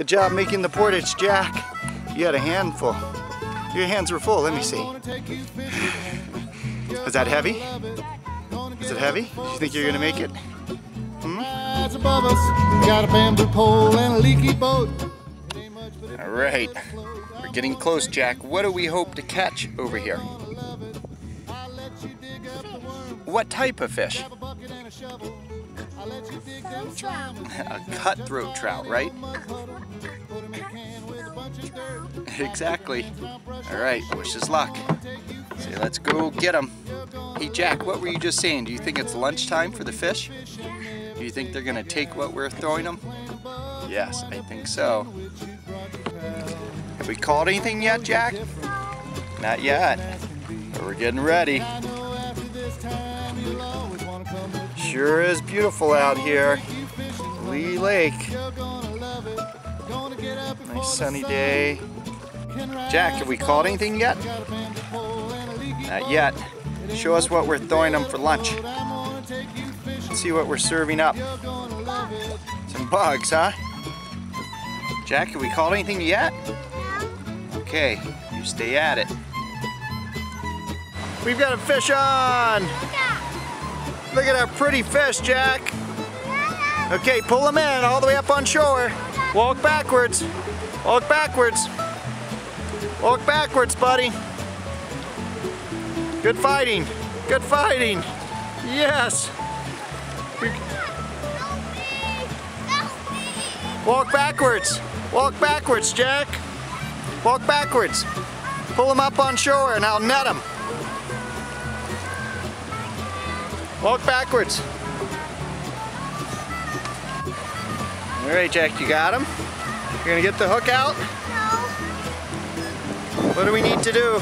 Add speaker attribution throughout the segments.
Speaker 1: Good job making the portage, Jack. You had a handful. Your hands were full, let me see. Is that heavy? Is it heavy? Do you think you're gonna make it?
Speaker 2: Above us, got a bamboo pole and a leaky boat.
Speaker 1: All right, we're getting close, Jack. What do we hope to catch over here? What type of fish? A cutthroat trout, right? Exactly. All right, wish us luck. So let's go get them. Hey Jack, what were you just saying? Do you think it's lunchtime for the fish? Do you think they're gonna take what we're throwing them? Yes, I think so. Have we caught anything yet, Jack? Not yet, but we're getting ready. Sure is beautiful out here. Leigh Lake. Nice sunny day. Jack, have we caught anything yet? Not yet. Show us what we're throwing them for lunch. Let's see what we're serving up. Some bugs, huh? Jack, have we caught anything yet? Okay, you stay at it. We've got a fish on! Look at our pretty fish, Jack. Okay, pull them in all the way up on shore. Walk backwards. Walk backwards. Walk backwards, buddy. Good fighting. Good fighting. Yes. Walk backwards. Walk backwards, Jack. Walk backwards. Pull them up on shore and I'll net them. Walk backwards. All right, Jack, you got him? You're gonna get the hook out? No. What do we need to do?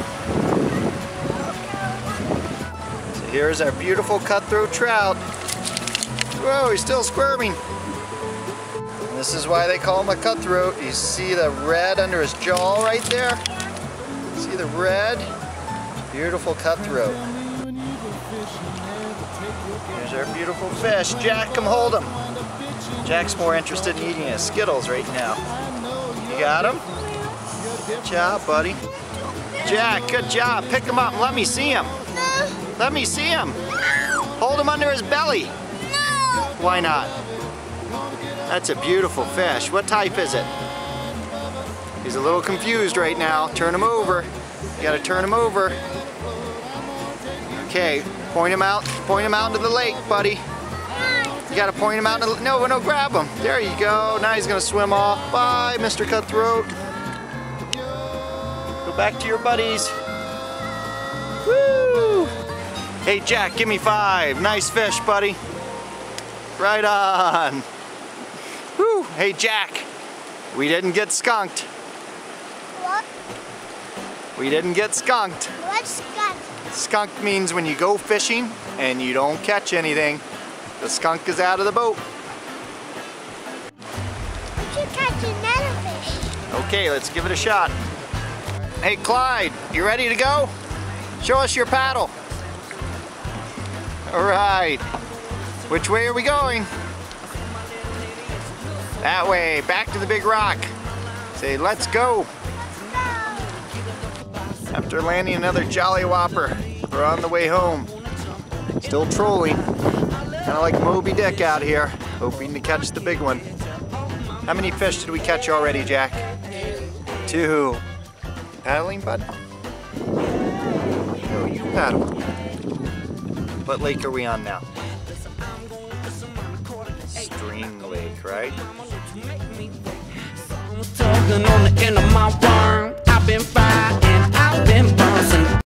Speaker 1: So here's our beautiful cutthroat trout. Whoa, he's still squirming. And this is why they call him a cutthroat. You see the red under his jaw right there? See the red? Beautiful cutthroat. Here's our beautiful fish. Jack, come hold him. Jack's more interested in eating his Skittles right now. You got him? Good job, buddy. Jack, good job. Pick him up and let me see him. Let me see him. Hold him under his belly. Why not? That's a beautiful fish. What type is it? He's a little confused right now. Turn him over. You gotta turn him over. Okay, point him out into the lake, buddy. You gotta point him out. No, grab him. There you go. Now he's gonna swim off. Bye, Mr. Cutthroat. Go back to your buddies. Woo! Hey, Jack, give me 5. Nice fish, buddy. Right on. Woo! Hey, Jack, we didn't get skunked.
Speaker 3: What?
Speaker 1: We didn't get skunked.
Speaker 3: What's skunk?
Speaker 1: Skunk means when you go fishing and you don't catch anything, the skunk is out of the boat.
Speaker 3: We should catch another fish.
Speaker 1: Okay, let's give it a shot. Hey, Clyde, you ready to go? Show us your paddle. All right. Which way are we going? That way, back to the big rock. Say, let's go. After landing another Jolly Whopper, we're on the way home. Still trolling. Kind of like Moby Dick out here, hoping to catch the big one. How many fish did we catch already, Jack? 2. Paddling, bud? No, you paddle. What lake are we on now? Stream Lake, right?